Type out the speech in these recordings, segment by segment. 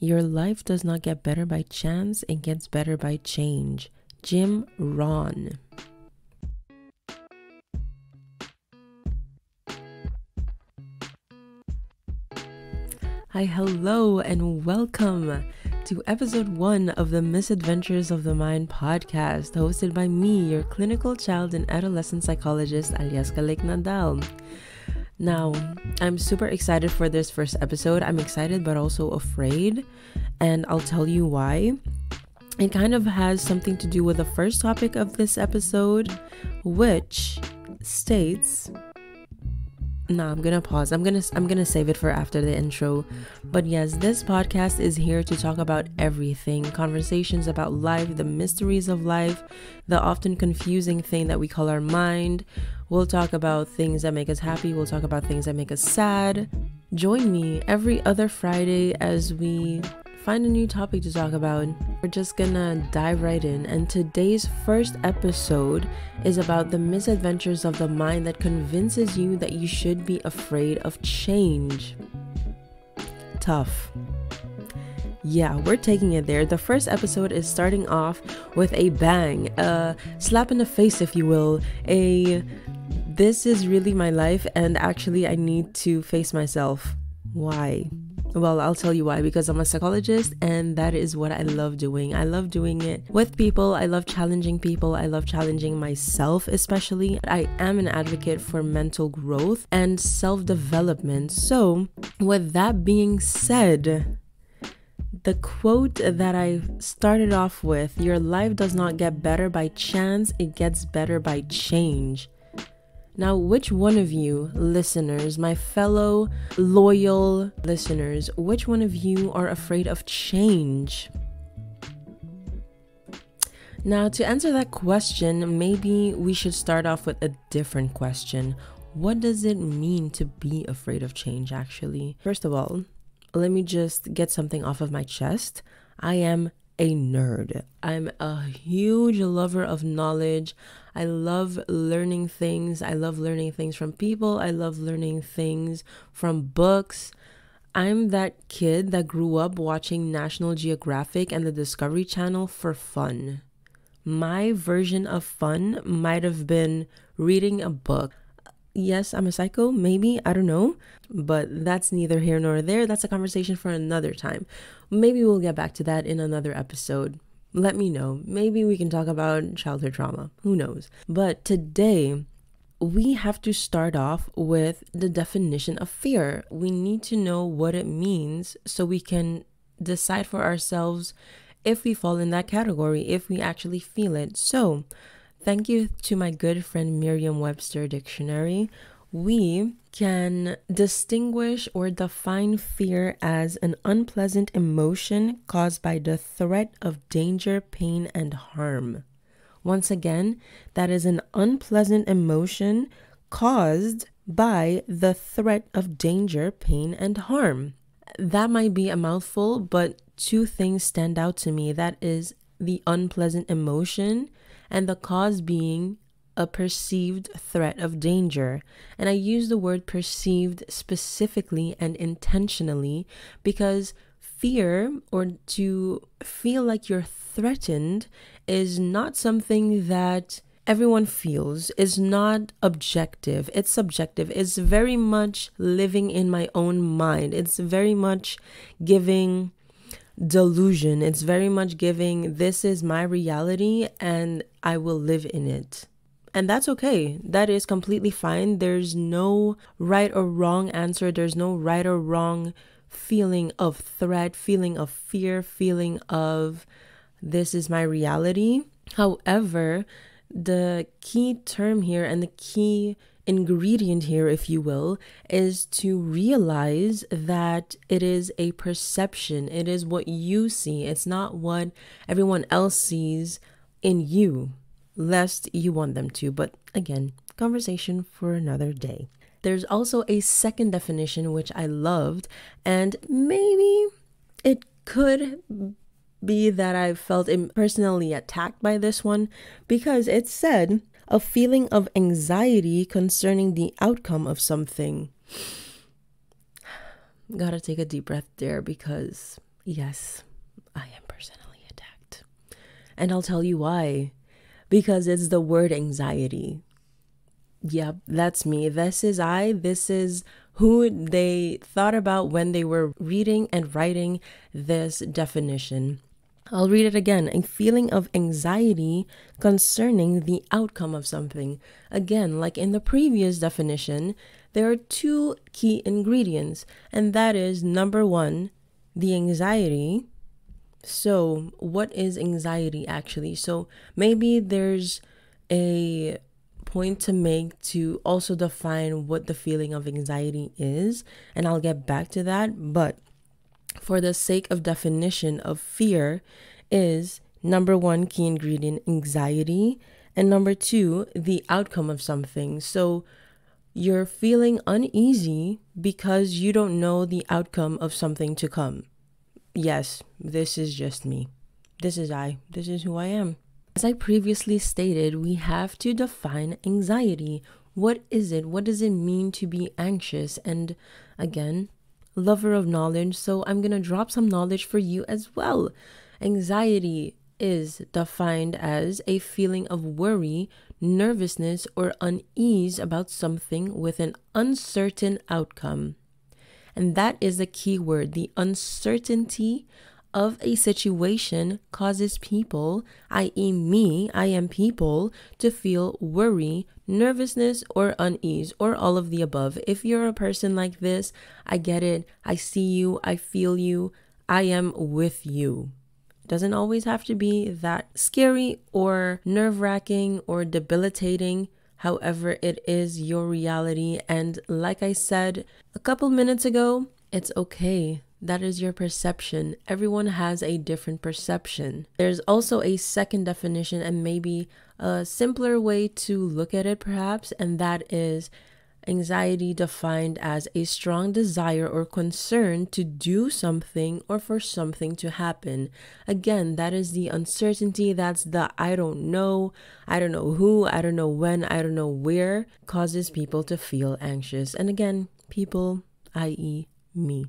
Your life does not get better by chance, it gets better by change. Jim Rohn. Hi, hello, and welcome to episode 1 of the Misadventures of the Mind podcast, hosted by me, your clinical child and adolescent psychologist, alias Kalik Nadal. Now, I'm super excited for this first episode. I'm excited but also afraid, and I'll tell you why. It kind of has something to do with the first topic of this episode, which states... I'm gonna pause. I'm gonna save it for after the intro. But yes, this podcast is here to talk about everything. Conversations about life, the mysteries of life, the often confusing thing that we call our mind. We'll talk about things that make us happy. We'll talk about things that make us sad. Join me every other Friday as we find a new topic to talk about. We're just gonna dive right in, and today's first episode is about the misadventures of the mind that convinces you that you should be afraid of change. Tough. Yeah, we're taking it there. The first episode is starting off with a bang, a slap in the face, if you will, this is really my life, and actually I need to face myself. Why? Well, I'll tell you why. Because I'm a psychologist, and that is what I love doing. I love doing it with people. I love challenging people. I love challenging myself, especially. I am an advocate for mental growth and self-development. So, with that being said, the quote that I started off with, your life does not get better by chance, it gets better by change. Now, which one of you listeners, my fellow loyal listeners, which one of you are afraid of change? Now, to answer that question, maybe we should start off with a different question. What does it mean to be afraid of change, actually? First of all, let me just get something off of my chest. I am a nerd. I'm a huge lover of knowledge. I love learning things. I love learning things from people. I love learning things from books. I'm that kid that grew up watching National Geographic and the Discovery Channel for fun. My version of fun might have been reading a book. Yes, I'm a psycho, maybe, I don't know, but that's neither here nor there. That's a conversation for another time. Maybe we'll get back to that in another episode. Let me know. Maybe we can talk about childhood trauma. Who knows? But today, we have to start off with the definition of fear. We need to know what it means so we can decide for ourselves if we fall in that category, if we actually feel it. So, thank you to my good friend Merriam-Webster Dictionary. We can distinguish or define fear as an unpleasant emotion caused by the threat of danger, pain, and harm. Once again, that is an unpleasant emotion caused by the threat of danger, pain, and harm. That might be a mouthful, but two things stand out to me. That is the unpleasant emotion and the cause being a perceived threat of danger. And I use the word perceived specifically and intentionally because fear, or to feel like you're threatened, is not something that everyone feels. Is not objective. It's subjective. It's very much living in my own mind. It's very much giving delusion. It's very much giving, this is my reality and I will live in it. And that's okay. That is completely fine. There's no right or wrong answer. There's no right or wrong feeling of threat, feeling of fear, feeling of this is my reality. However, the key term here and the key ingredient here, if you will, is to realize that it is a perception. It is what you see. It's not what everyone else sees in you, lest you want them to. But again, conversation for another day. There's also a second definition which I loved, and maybe it could be that I felt personally attacked by this one, because it said a feeling of anxiety concerning the outcome of something. Gotta take a deep breath there, because Yes, I am personally attacked. And I'll tell you why. Because it's the word anxiety. Yep, that's me. This is I. This is who they thought about when they were reading and writing this definition. I'll read it again. A feeling of anxiety concerning the outcome of something. Again, like in the previous definition, there are two key ingredients, and that is number one, the anxiety. So, what is anxiety actually? So, maybe there's a point to make to also define what the feeling of anxiety is, and I'll get back to that. But for the sake of definition of fear, is number one key ingredient anxiety, and number two, the outcome of something. So, you're feeling uneasy because you don't know the outcome of something to come. Yes, this is just me. This is I. This is who I am. As I previously stated, we have to define anxiety. What is it? What does it mean to be anxious? And again, lover of knowledge, so I'm going to drop some knowledge for you as well. Anxiety is defined as a feeling of worry, nervousness, or unease about something with an uncertain outcome. And that is the key word. The uncertainty of a situation causes people, i.e. me, I am people, to feel worry, nervousness, or unease, or all of the above. If you're a person like this, I get it. I see you. I feel you. I am with you. Doesn't always have to be that scary or nerve-wracking or debilitating. However, it is your reality. And like I said a couple minutes ago, it's okay. That is your perception. Everyone has a different perception. There's also a second definition and maybe a simpler way to look at it perhaps, and that is anxiety defined as a strong desire or concern to do something or for something to happen. Again, that is the uncertainty. That's the I don't know who, I don't know when, I don't know where, causes people to feel anxious. And again, people, i.e. me.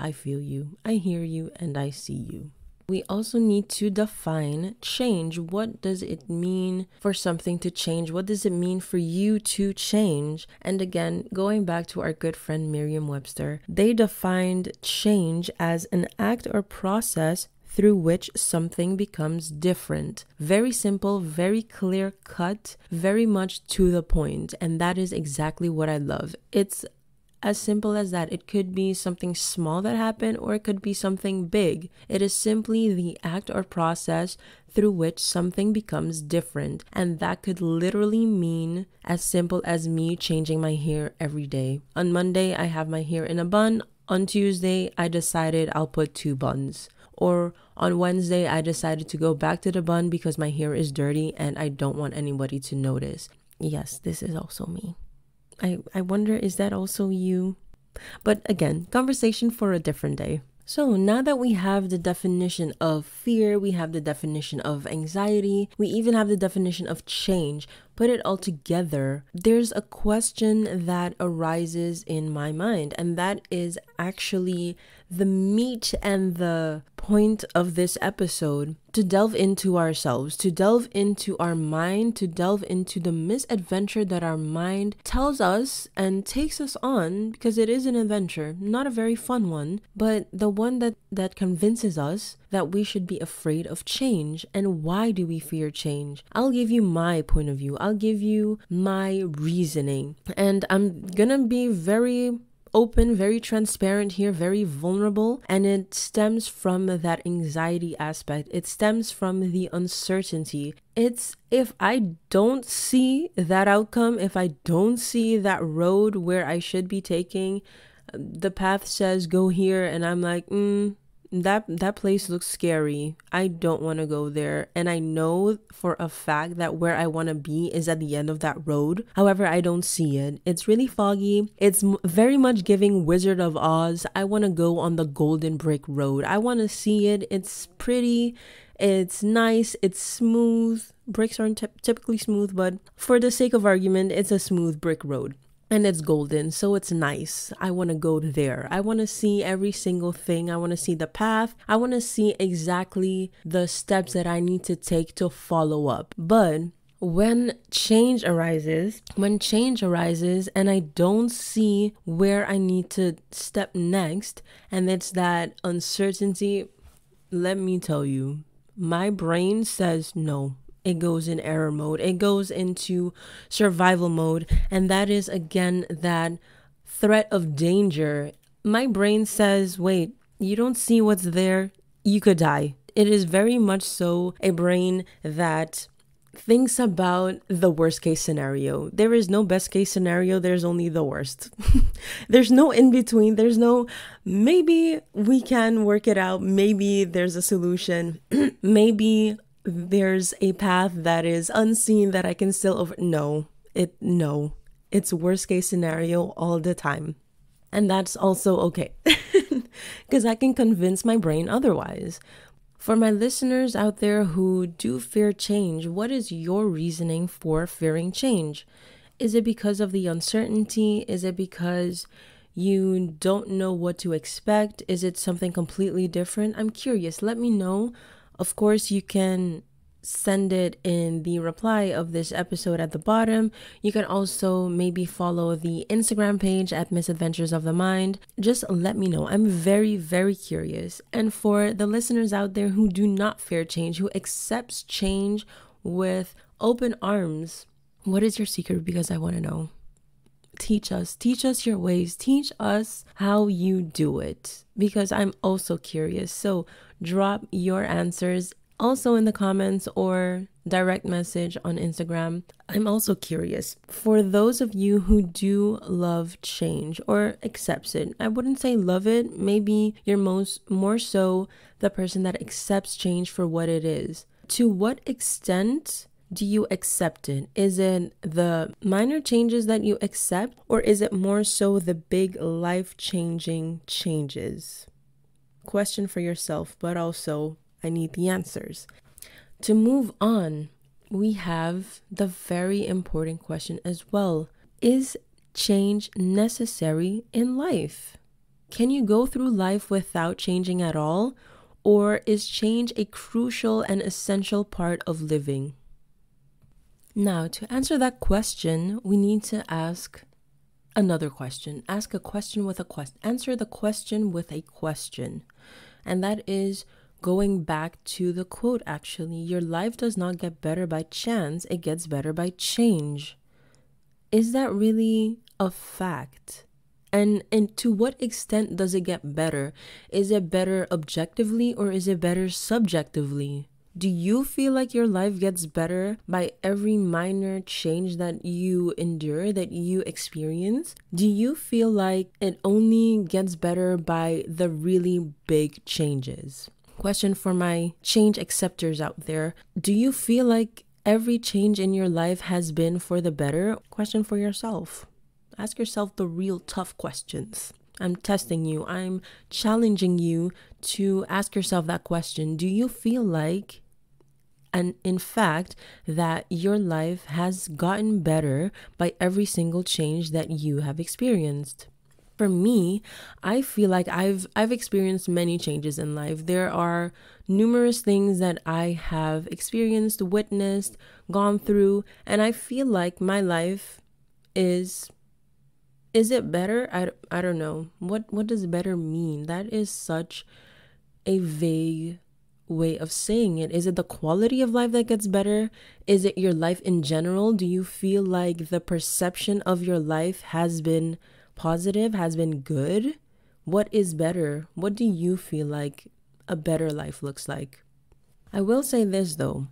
I feel you, I hear you, and I see you. We also need to define change. What does it mean for something to change? What does it mean for you to change? And again, going back to our good friend Merriam-Webster, they defined change as an act or process through which something becomes different. Very simple, very clear cut, very much to the point. And that is exactly what I love. It's as simple as that. It could be something small that happened or it could be something big. It is simply the act or process through which something becomes different. And that could literally mean as simple as me changing my hair every day. On Monday, I have my hair in a bun. On Tuesday, I decided I'll put 2 buns. Or on Wednesday, I decided to go back to the bun because my hair is dirty and I don't want anybody to notice. Yes, this is also me. I wonder, is that also you? But again, conversation for a different day. So now that we have the definition of fear, we have the definition of anxiety, we even have the definition of change, put it all together, there's a question that arises in my mind, and that is actually the meat and the point of this episode, to delve into ourselves, to delve into our mind, to delve into the misadventure that our mind tells us and takes us on, because it is an adventure, not a very fun one, but the one that convinces us that we should be afraid of change. And why do we fear change? I'll give you my point of view. I'll give you my reasoning. And I'm gonna be very open, very transparent here, very vulnerable, and it stems from that anxiety aspect. It stems from the uncertainty. It's if I don't see that outcome, if I don't see that road where I should be taking, the path says go here, and I'm like, that place looks scary. I don't want to go there. And I know for a fact that where I want to be is at the end of that road. However, I don't see it. It's really foggy. It's very much giving Wizard of Oz. I want to go on the golden brick road. I want to see it. It's pretty. It's nice. It's smooth. Bricks aren't typically smooth, but for the sake of argument, it's a smooth brick road. and it's golden, so it's nice. I want to go there. I want to see every single thing. I want to see the path. I want to see exactly the steps that I need to take to follow up. But when change arises and I don't see where I need to step next, and it's that uncertainty, let me tell you, my brain says no. It goes in error mode. It goes into survival mode. And that is, again, that threat of danger. My brain says, wait, you don't see what's there? You could die. It is very much so a brain that thinks about the worst case scenario. There is no best case scenario. There's only the worst. There's no in between. There's no, maybe we can work it out. Maybe there's a solution. Maybe there's a path that is unseen that I can still no, it's worst case scenario all the time. And that's also okay, because I can convince my brain otherwise. For my listeners out there who do fear change, what is your reasoning for fearing change? Is it because of the uncertainty? Is it because you don't know what to expect? Is it something completely different? I'm curious. Let me know. Of course, you can send it in the reply of this episode at the bottom. You can also maybe follow the Instagram page at Misadventures of the Mind. Just let me know. I'm very, very curious. And for the listeners out there who do not fear change, who accepts change with open arms, what is your secret? Because I want to know. Teach us your ways. Teach us how you do it, because I'm also curious. So drop your answers also in the comments or direct message on Instagram. I'm also curious. For those of you who do love change or accepts it, I wouldn't say love it. Maybe you're more so the person that accepts change for what it is. To what extent do you accept it? Is it the minor changes that you accept, or is it more so the big life-changing changes? Question for yourself, but also I need the answers. To move on, we have the very important question as well. Is change necessary in life? Can you go through life without changing at all? Or is change a crucial and essential part of living? Now, to answer that question, we need to ask another question. Ask a question with a question. Answer the question with a question. And that is going back to the quote, actually. Your life does not get better by chance. It gets better by change. Is that really a fact? And to what extent does it get better? Is it better objectively or is it better subjectively? Do you feel like your life gets better by every minor change that you endure, that you experience? Do you feel like it only gets better by the really big changes? Question for my change acceptors out there. Do you feel like every change in your life has been for the better? Question for yourself. Ask yourself the real tough questions. I'm testing you. I'm challenging you to ask yourself that question. Do you feel like, and in fact, that your life has gotten better by every single change that you have experienced? For me, I feel like I've experienced many changes in life. There are numerous things that I have experienced, witnessed, gone through, and I feel like my life is it better? I don't know. What does better mean? That is such a vague way of saying it. Is it the quality of life that gets better? Is it your life in general? Do you feel like the perception of your life has been positive, has been good? What is better? What do you feel like a better life looks like? I will say this though.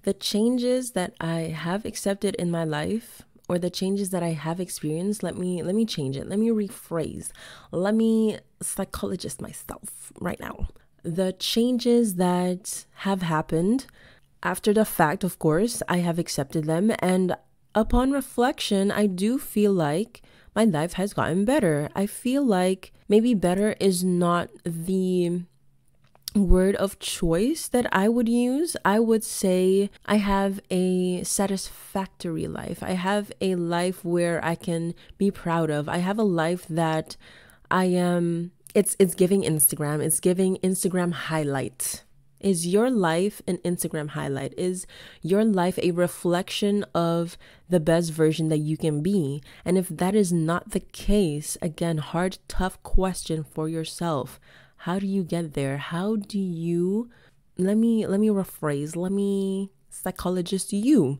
The changes that I have accepted in my life, or the changes that I have experienced, let me change it. Let me rephrase. Let me psychologist myself right now. The changes that have happened after the fact, of course, I have accepted them. And upon reflection, I do feel like my life has gotten better. I feel like maybe better is not the word of choice that I would use, I would say I have a satisfactory life. I have a life where I can be proud of. I have a life that I am, it's giving Instagram. It's giving Instagram highlight. Is your life an Instagram highlight? Is your life a reflection of the best version that you can be? And if that is not the case, again, hard, tough question for yourself. How do you get there? How do you, let me rephrase, let me psychologist you.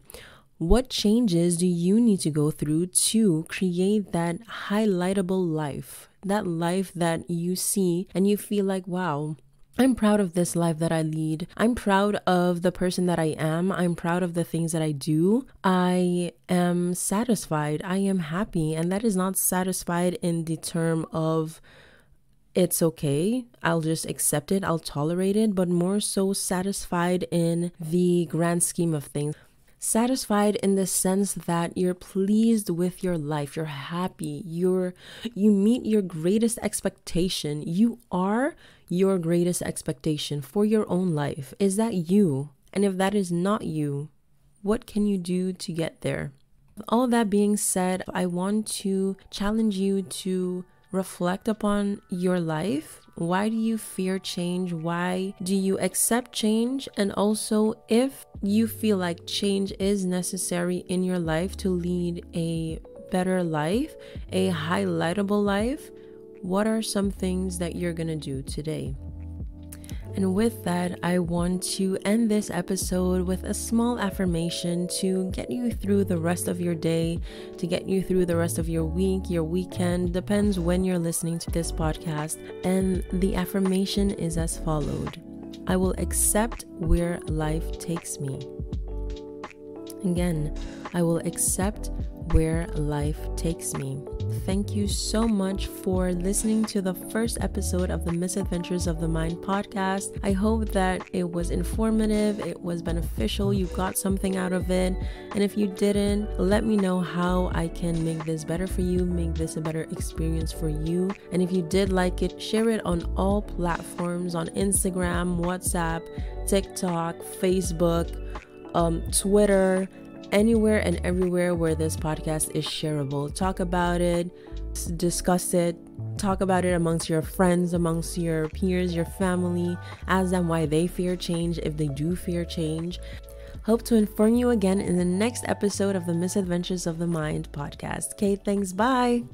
What changes do you need to go through to create that highlightable life? That life that you see and you feel like, wow, I'm proud of this life that I lead. I'm proud of the person that I am. I'm proud of the things that I do. I am satisfied. I am happy. And that is not satisfied in the term of it's okay, I'll just accept it, I'll tolerate it, but more so satisfied in the grand scheme of things. Satisfied in the sense that you're pleased with your life, you're happy, you meet your greatest expectation. You are your greatest expectation for your own life. Is that you? And if that is not you, what can you do to get there? With all that being said, I want to challenge you to reflect upon your life. Why do you fear change? Why do you accept change? And also, if you feel like change is necessary in your life to lead a better life, a highlightable life, what are some things that you're gonna do today? And with that, I want to end this episode with a small affirmation to get you through the rest of your day, to get you through the rest of your week, your weekend, depends when you're listening to this podcast. And the affirmation is as followed: I will accept where life takes me. Again, I will accept where life takes me. Thank you so much for listening to the first episode of the Misadventures of the Mind podcast. I hope that it was informative, it was beneficial, you got something out of it. And if you didn't, let me know how I can make this better for you, make this a better experience for you. And if you did like it, share it on all platforms, on Instagram, WhatsApp, TikTok, Facebook, Twitter, anywhere and everywhere where this podcast is shareable. Talk about it, discuss it, talk about it amongst your friends, amongst your peers, your family. Ask them why they fear change, if they do fear change. Hope to inform you again in the next episode of the Misadventures of the Mind podcast. Okay, thanks, bye.